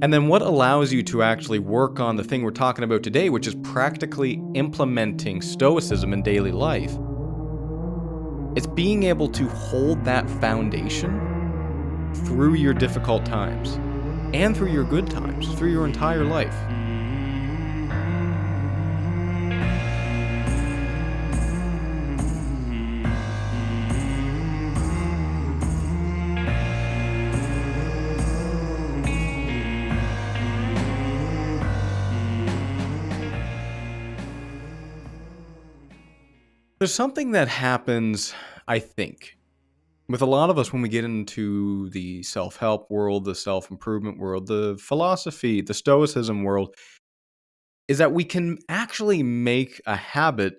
And then what allows you to actually work on the thing we're talking about today, which is practically implementing Stoicism in daily life? It's being able to hold that foundation through your difficult times and through your good times, through your entire life. There's something that happens, I think, with a lot of us when we get into the self-help world, the self-improvement world, the philosophy, the Stoicism world, is that we can actually make a habit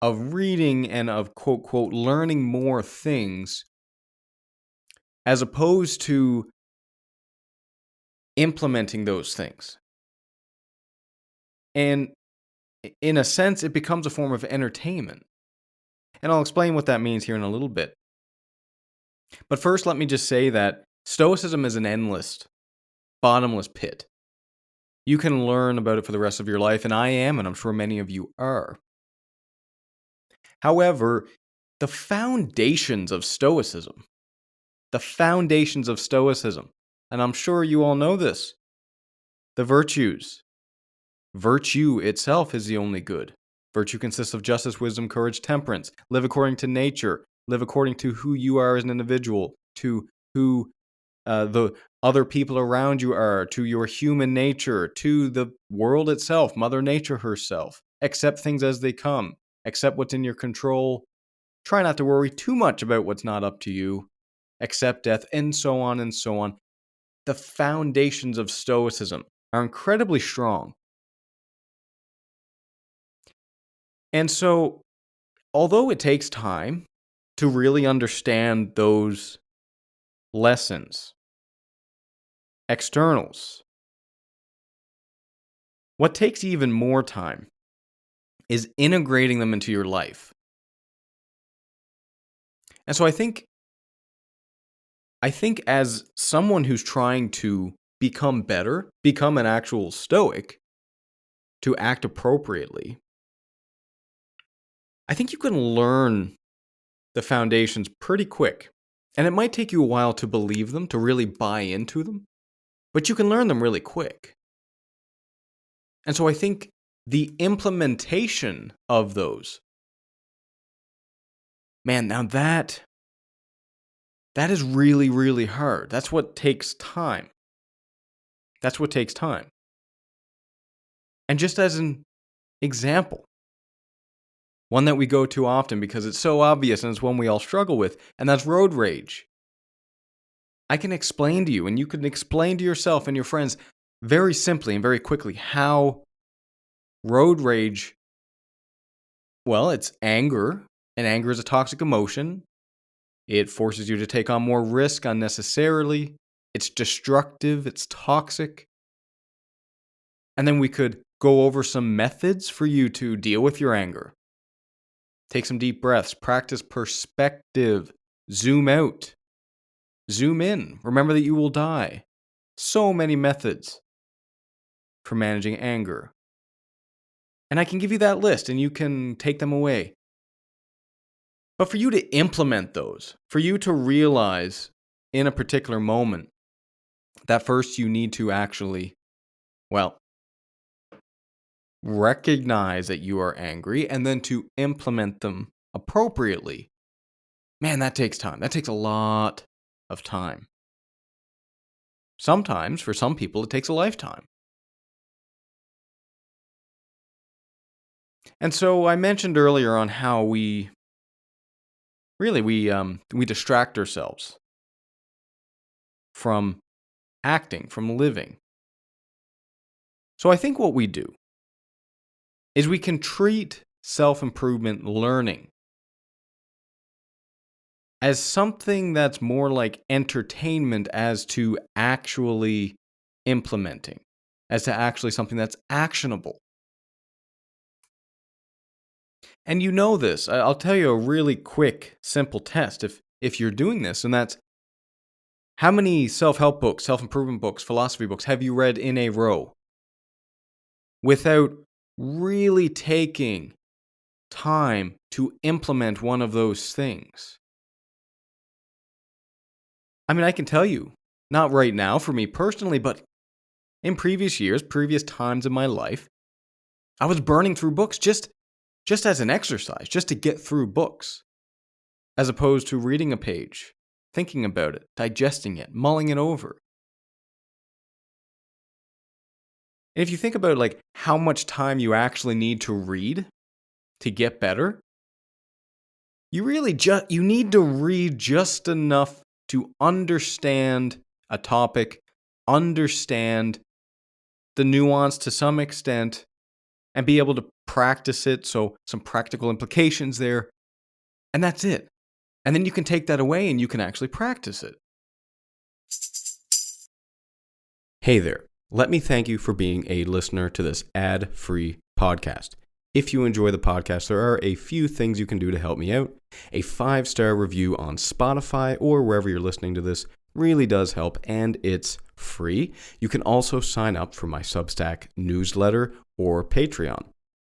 of reading and of quote, quote, learning more things as opposed to implementing those things. And in a sense, it becomes a form of entertainment. And I'll explain what that means here in a little bit. But first, let me just say that Stoicism is an endless, bottomless pit. You can learn about it for the rest of your life, and I am, and I'm sure many of you are. However, the foundations of Stoicism, and I'm sure you all know this, the virtues. Virtue itself is the only good. Virtue consists of justice, wisdom, courage, temperance. Live according to nature. Live according to who you are as an individual, to who the other people around you are, to your human nature, to the world itself, Mother Nature herself. Accept things as they come. Accept what's in your control. Try not to worry too much about what's not up to you. Accept death, and so on and so on. The foundations of Stoicism are incredibly strong. And so, although it takes time to really understand those lessons, externals, what takes even more time is integrating them into your life. And so I think as someone who's trying to become better, become an actual Stoic, to act appropriately, I think you can learn the foundations pretty quick. And it might take you a while to believe them, to really buy into them, but you can learn them really quick. And so I think the implementation of those, man, now that is really, really hard. That's what takes time. And just as an example, one that we go to often because it's so obvious and it's one we all struggle with, and that's road rage. I can explain to you, and you can explain to yourself and your friends very simply and very quickly how road rage, well, it's anger, and anger is a toxic emotion. It forces you to take on more risk unnecessarily. It's destructive. It's toxic. And then we could go over some methods for you to deal with your anger. Take some deep breaths. Practice perspective. Zoom out. Zoom in. Remember that you will die. So many methods for managing anger. And I can give you that list and you can take them away. But for you to implement those, for you to realize in a particular moment that first you need to actually, well, recognize that you are angry and then to implement them appropriately. Man, that takes time. That takes a lot of time. Sometimes, for some people, it takes a lifetime. And so I mentioned earlier on how we distract ourselves from acting, from living. So I think what we do is we can treat self-improvement learning as something that's more like entertainment as to actually implementing, as to actually something that's actionable. And you know this. I'll tell you a really quick, simple test if you're doing this, and that's How many self-help books, self-improvement books, philosophy books have you read in a row without really taking time to implement one of those things? I mean, I can tell you, not right now for me personally, but in previous years, previous times in my life, I was burning through books just as an exercise, just to get through books, as opposed to reading a page, thinking about it, digesting it, mulling it over. And if you think about like how much time you actually need to read to get better, you need to read just enough to understand a topic, understand the nuance to some extent, and be able to practice it. So some practical implications there. And that's it. And then you can take that away and you can actually practice it. Hey there. Let me thank you for being a listener to this ad-free podcast. If you enjoy the podcast, there are a few things you can do to help me out. A 5-star review on Spotify or wherever you're listening to this really does help, and it's free. You can also sign up for my Substack newsletter or Patreon.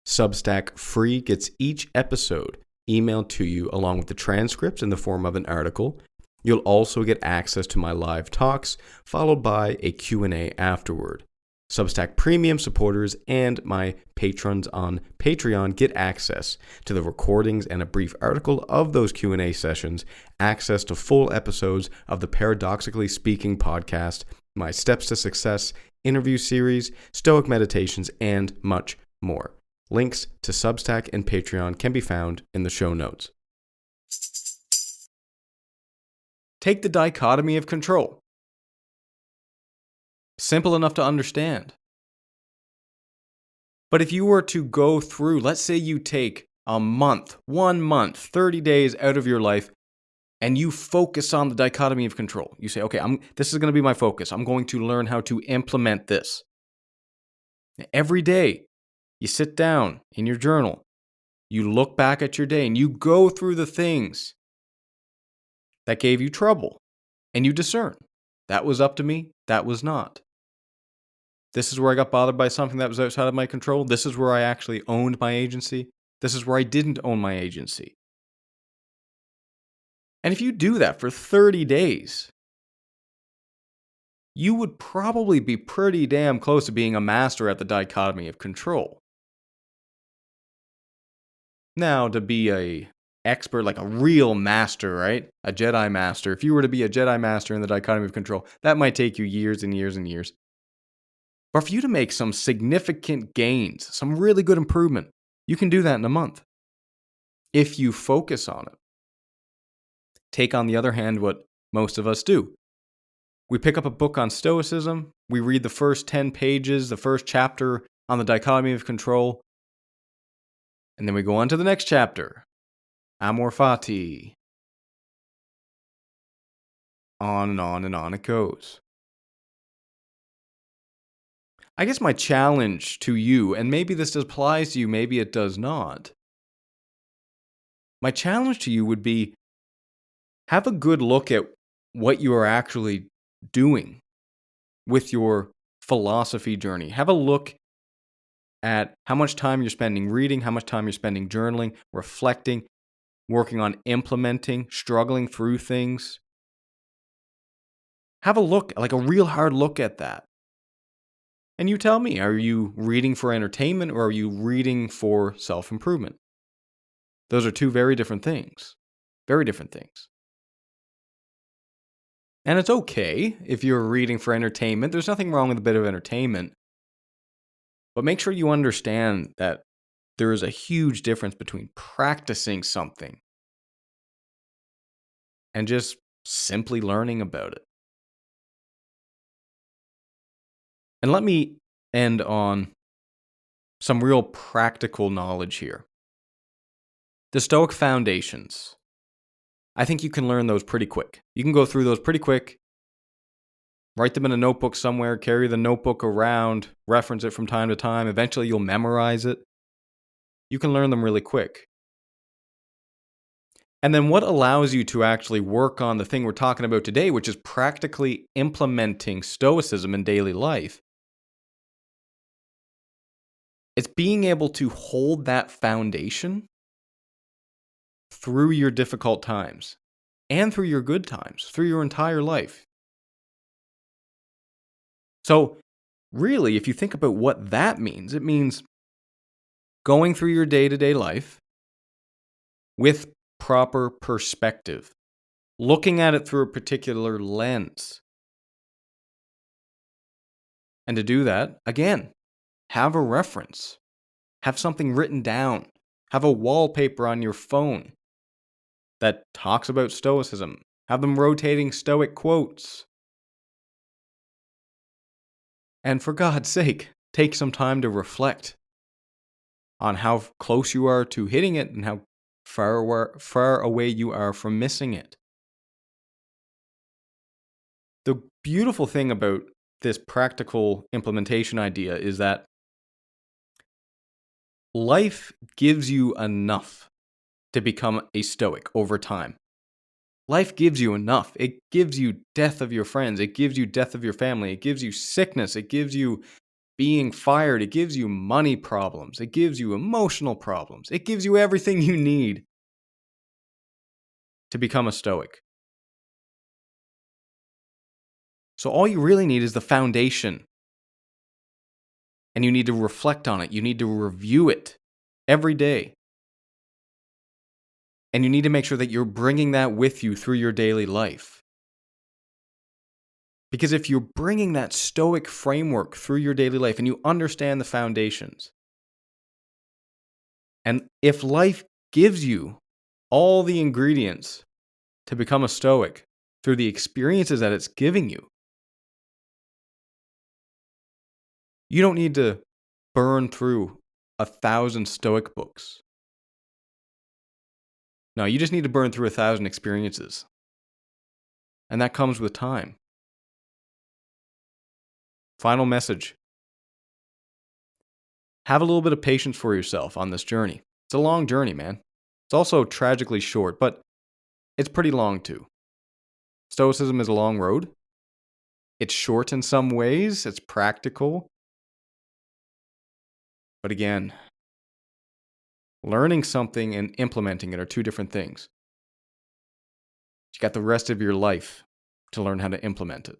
Substack free gets each episode emailed to you along with the transcripts in the form of an article. You'll also get access to my live talks, followed by a Q&A afterward. Substack Premium supporters and my patrons on Patreon get access to the recordings and a brief article of those Q&A sessions, access to full episodes of the Paradoxically Speaking podcast, my Steps to Success interview series, Stoic meditations, and much more. Links to Substack and Patreon can be found in the show notes. Take the dichotomy of control. Simple enough to understand. But if you were to go through, let's say you take a month, 1 month, 30 days out of your life, and you focus on the dichotomy of control. You say, okay, this is going to be my focus. I'm going to learn how to implement this. Every day, you sit down in your journal, you look back at your day, and you go through the things that gave you trouble, and you discern. That was up to me, that was not. This is where I got bothered by something that was outside of my control. This is where I actually owned my agency. This is where I didn't own my agency. And if you do that for 30 days, you would probably be pretty damn close to being a master at the dichotomy of control. Now, to be a expert, like a real master, right? A Jedi master. If you were to be a Jedi master in the dichotomy of control, that might take you years and years and years. But for you to make some significant gains, some really good improvement, you can do that in a month if you focus on it. Take, on the other hand, what most of us do. We pick up a book on Stoicism, we read the first 10 pages, the first chapter on the dichotomy of control, and then we go on to the next chapter, Amor Fati. On and on and on it goes. I guess my challenge to you, and maybe this applies to you, maybe it does not. My challenge to you would be, have a good look at what you are actually doing with your philosophy journey. Have a look at how much time you're spending reading, how much time you're spending journaling, reflecting, working on implementing, struggling through things. Have a look, like a real hard look at that. And you tell me, are you reading for entertainment or are you reading for self-improvement? Those are two very different things. Very different things. And it's okay if you're reading for entertainment. There's nothing wrong with a bit of entertainment. But make sure you understand that there is a huge difference between practicing something and just simply learning about it. And let me end on some real practical knowledge here. The Stoic foundations. I think you can learn those pretty quick. You can go through those pretty quick, write them in a notebook somewhere, carry the notebook around, reference it from time to time. Eventually you'll memorize it. You can learn them really quick. And then what allows you to actually work on the thing we're talking about today, which is practically implementing Stoicism in daily life? It's being able to hold that foundation through your difficult times and through your good times, through your entire life. So, really, if you think about what that means, it means going through your day to day life with proper perspective, looking at it through a particular lens. And to do that, again, have a reference, have something written down, have a wallpaper on your phone that talks about Stoicism, have them rotating Stoic quotes. And for God's sake, take some time to reflect on how close you are to hitting it and how far away you are from missing it. The beautiful thing about this practical implementation idea is that life gives you enough to become a Stoic over time. Life gives you enough. It gives you death of your friends. It gives you death of your family. It gives you sickness. It gives you being fired. It gives you money problems. It gives you emotional problems. It gives you everything you need to become a Stoic. So all you really need is the foundation. And you need to reflect on it. You need to review it every day. And you need to make sure that you're bringing that with you through your daily life. Because if you're bringing that Stoic framework through your daily life and you understand the foundations, and if life gives you all the ingredients to become a Stoic through the experiences that it's giving you, you don't need to burn through 1,000 Stoic books. No, you just need to burn through 1,000 experiences. And that comes with time. Final message. Have a little bit of patience for yourself on this journey. It's a long journey, man. It's also tragically short, but it's pretty long too. Stoicism is a long road. It's short in some ways, it's practical. But again, learning something and implementing it are two different things. You got the rest of your life to learn how to implement it.